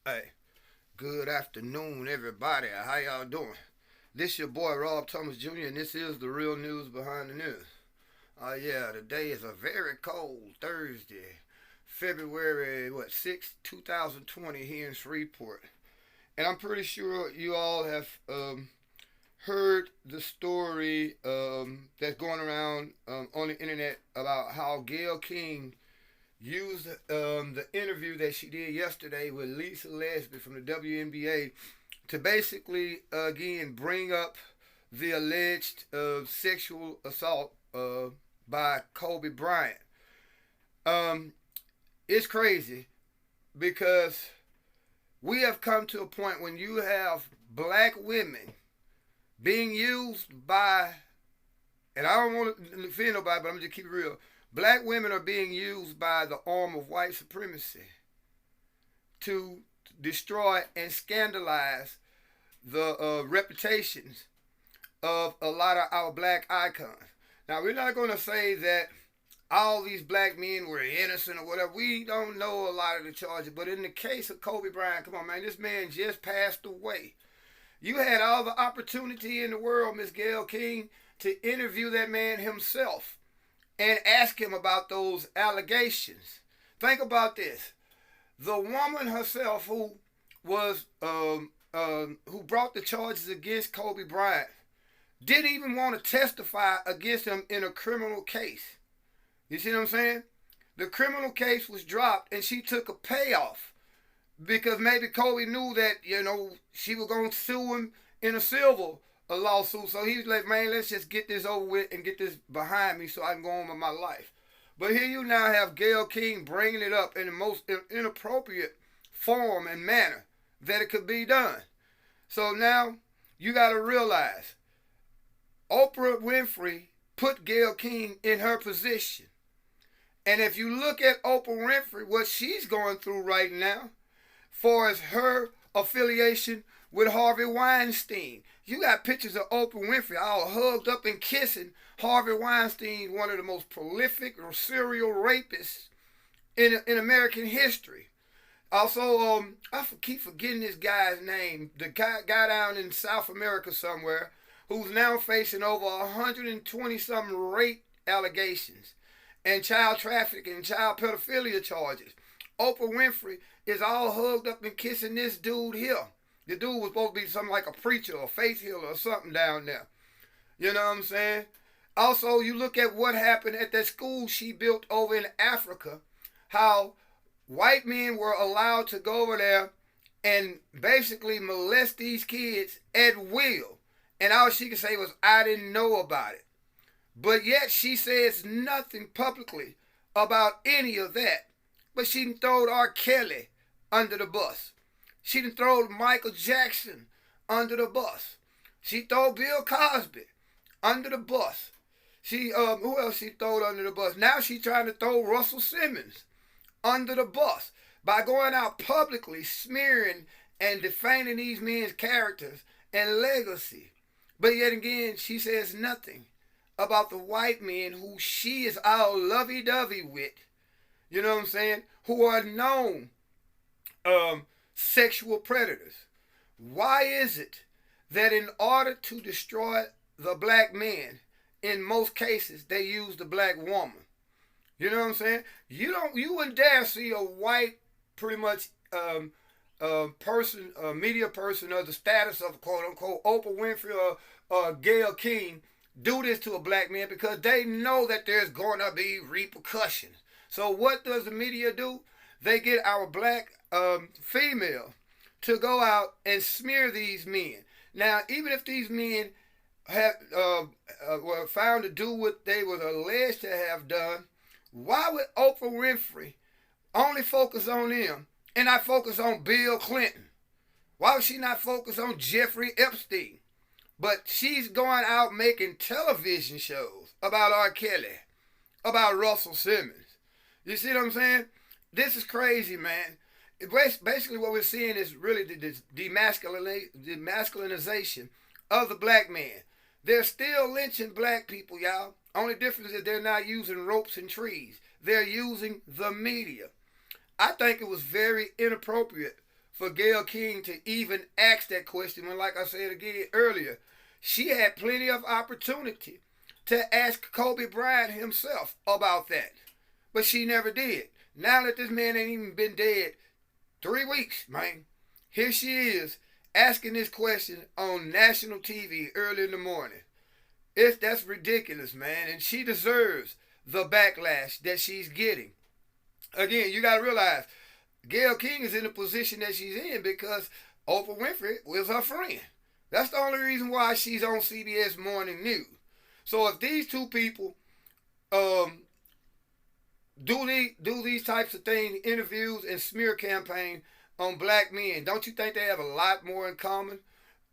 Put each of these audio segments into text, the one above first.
Hey, good afternoon, everybody. How y'all doing? This your boy Rob Thomas Jr. and this is the real news behind the news. Yeah, today is a very cold Thursday, February 6, 2020 here in Shreveport, and I'm pretty sure you all have heard the story that's going around on the internet about how Gail King used the interview that she did yesterday with Lisa Leslie from the WNBA to basically again bring up the alleged sexual assault by Kobe Bryant. Um, it's crazy because we have come to a point when you have black women being used by, and I don't want to offend nobody, but I'm just keep it real. Black women are being used by the arm of white supremacy to destroy and scandalize the reputations of a lot of our black icons. Now, we're not going to say that all these black men were innocent or whatever. We don't know a lot of the charges. But in the case of Kobe Bryant, come on, man, this man just passed away. You had all the opportunity in the world, Miss Gail King, to interview that man himself and ask him about those allegations. Think about this. The woman herself was who brought the charges against Kobe Bryant didn't even want to testify against him in a criminal case. You see what I'm saying? The criminal case was dropped and she took a payoff because maybe Kobe knew that, she was going to sue him in a civil lawsuit. So he was like, man, let's just get this over with and get this behind me so I can go on with my life. But here you now have Gail King bringing it up in the most inappropriate form and manner that it could be done. So now you got to realize Oprah Winfrey put Gail King in her position. And if you look at Oprah Winfrey, what she's going through right now, far as her affiliation with Harvey Weinstein. You got pictures of Oprah Winfrey all hugged up and kissing Harvey Weinstein, one of the most prolific or serial rapists in American history. Also, I keep forgetting this guy's name. The guy down in South America somewhere who's now facing over 120 something rape allegations and child trafficking and child pedophilia charges. Oprah Winfrey is all hugged up and kissing this dude here. The dude was supposed to be something like a preacher or faith healer or something down there. You know what I'm saying? Also, you look at what happened at that school she built over in Africa, how white men were allowed to go over there and basically molest these kids at will. And all she could say was, I didn't know about it. But yet she says nothing publicly about any of that. But she done throwed R. Kelly under the bus. She done throwed Michael Jackson under the bus. She threw Bill Cosby under the bus. Who else she throwed under the bus? Now she's trying to throw Russell Simmons under the bus by going out publicly smearing and defaming these men's characters and legacy. But yet again, she says nothing about the white men who she is all lovey-dovey with. You know what I'm saying? Who are known sexual predators. Why is it that in order to destroy the black man, in most cases, they use the black woman? You know what I'm saying? You wouldn't dare see a white, pretty much, media person of the status of quote unquote Oprah Winfrey or Gail King do this to a black man because they know that there's going to be repercussions. So what does the media do? They get our black female to go out and smear these men. Now, even if these men were found to do what they were alleged to have done, why would Oprah Winfrey only focus on them and not focus on Bill Clinton? Why would she not focus on Jeffrey Epstein? But she's going out making television shows about R. Kelly, about Russell Simmons. You see what I'm saying? This is crazy, man. Basically what we're seeing is really the demasculinization of the black man. They're still lynching black people, y'all. Only difference is they're not using ropes and trees. They're using the media. I think it was very inappropriate for Gail King to even ask that question when, like I said again earlier, she had plenty of opportunity to ask Kobe Bryant himself about that. But she never did. Now that this man ain't even been dead 3 weeks, man, here she is asking this question on national TV early in the morning. That's ridiculous, man, and she deserves the backlash that she's getting. Again, you gotta realize Gail King is in the position that she's in because Oprah Winfrey was her friend. That's the only reason why she's on CBS Morning News. So if these two people do these types of things, interviews and smear campaign on black men, don't you think they have a lot more in common?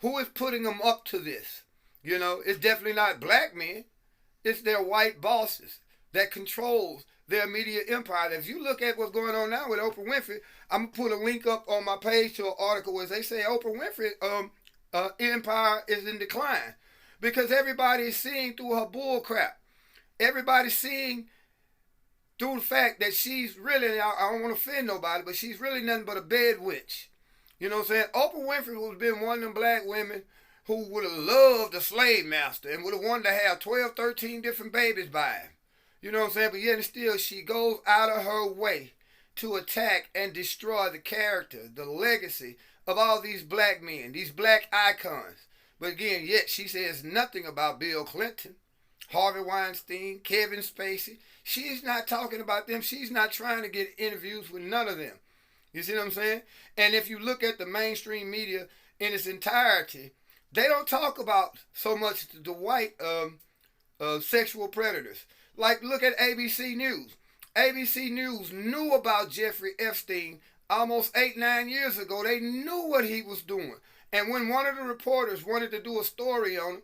Who is putting them up to this? You know, it's definitely not black men. It's their white bosses that controls their media empire. If you look at what's going on now with Oprah Winfrey, I'm gonna put a link up on my page to an article where they say Oprah Winfrey empire is in decline because everybody is seeing through her bull crap. Everybody's seeing through the fact that she's really, I don't want to offend nobody, but she's really nothing but a bed witch. You know what I'm saying? Oprah Winfrey would have been one of them black women who would have loved a slave master and would have wanted to have 12, 13 different babies by him. You know what I'm saying? But yet and still, she goes out of her way to attack and destroy the character, the legacy of all these black men, these black icons. But again, yet she says nothing about Bill Clinton, Harvey Weinstein, Kevin Spacey. She's not talking about them. She's not trying to get interviews with none of them. You see what I'm saying? And if you look at the mainstream media in its entirety, they don't talk about so much the white sexual predators. Like, look at ABC News. ABC News knew about Jeffrey Epstein almost 8-9 years ago. They knew what he was doing. And when one of the reporters wanted to do a story on it,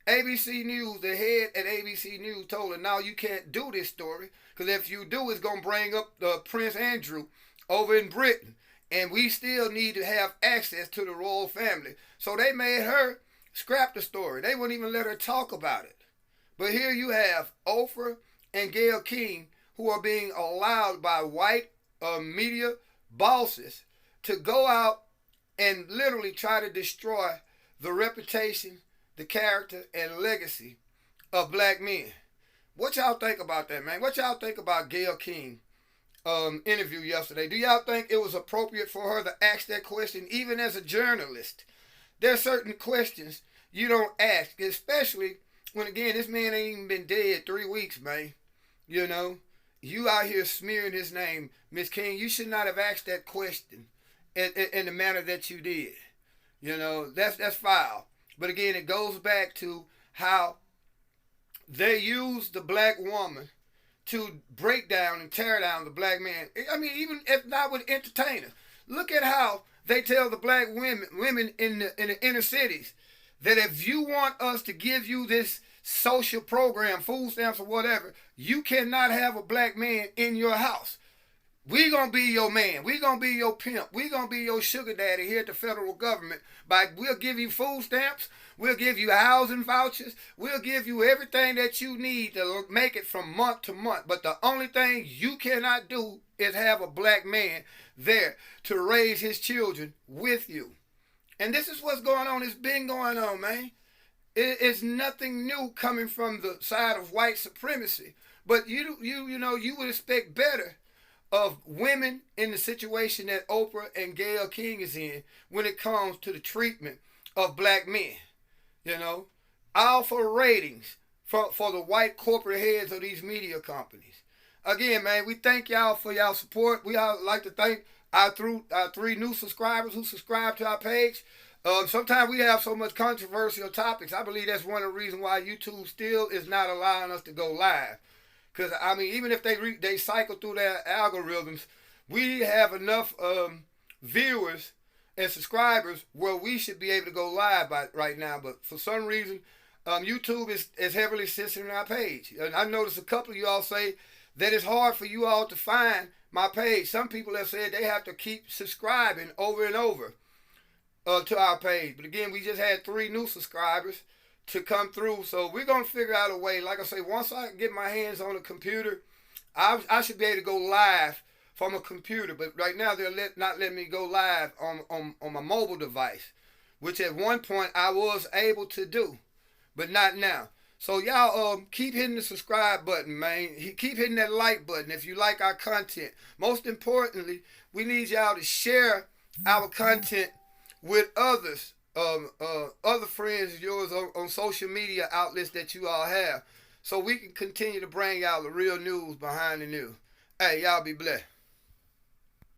ABC News, the head at ABC News told her, no, you can't do this story, because if you do, it's going to bring up Prince Andrew over in Britain. And we still need to have access to the royal family. So they made her scrap the story. They wouldn't even let her talk about it. But here you have Oprah and Gayle King, who are being allowed by white media bosses to go out and literally try to destroy the reputation, the character, and legacy of black men. What y'all think about that, man? What y'all think about Gayle King interview yesterday? Do y'all think it was appropriate for her to ask that question, even as a journalist? There are certain questions you don't ask, especially when, again, this man ain't even been dead 3 weeks, man. You know, you out here smearing his name. Miss King, you should not have asked that question in the manner that you did. You know, that's foul. But again, it goes back to how they use the black woman to break down and tear down the black man. I mean, even if not with entertainers. Look at how they tell the black women in the inner cities that if you want us to give you this social program, food stamps or whatever, you cannot have a black man in your house. We gonna be your man. We gonna be your pimp. We gonna be your sugar daddy here at the federal government. We'll give you food stamps. We'll give you housing vouchers. We'll give you everything that you need to make it from month to month. But the only thing you cannot do is have a black man there to raise his children with you. And this is what's going on. It's been going on, man. It's nothing new coming from the side of white supremacy. But you know, you would expect better of women in the situation that Oprah and Gayle King is in when it comes to the treatment of black men. You know, all for ratings for the white corporate heads of these media companies. Again, man, we thank y'all for y'all support. We all like to thank our 3 new subscribers who subscribe to our page. Sometimes we have so much controversial topics. I believe that's one of the reasons why YouTube still is not allowing us to go live. Because, I mean, even if they cycle through their algorithms, we have enough viewers and subscribers where we should be able to go live right now. But for some reason, YouTube is heavily censoring our page. And I noticed a couple of you all say that it's hard for you all to find my page. Some people have said they have to keep subscribing over and over to our page. But again, we just had 3 new subscribers to come through. So we're going to figure out a way. Like I say, once I get my hands on a computer, I should be able to go live from a computer. But right now they're not letting me go live on my mobile device, which at one point I was able to do, but not now. So y'all keep hitting the subscribe button, man. Keep hitting that like button if you like our content. Most importantly, we need y'all to share our content with others, other friends of yours on social media outlets that you all have, so we can continue to bring y'all the real news behind the news. Hey, y'all be blessed.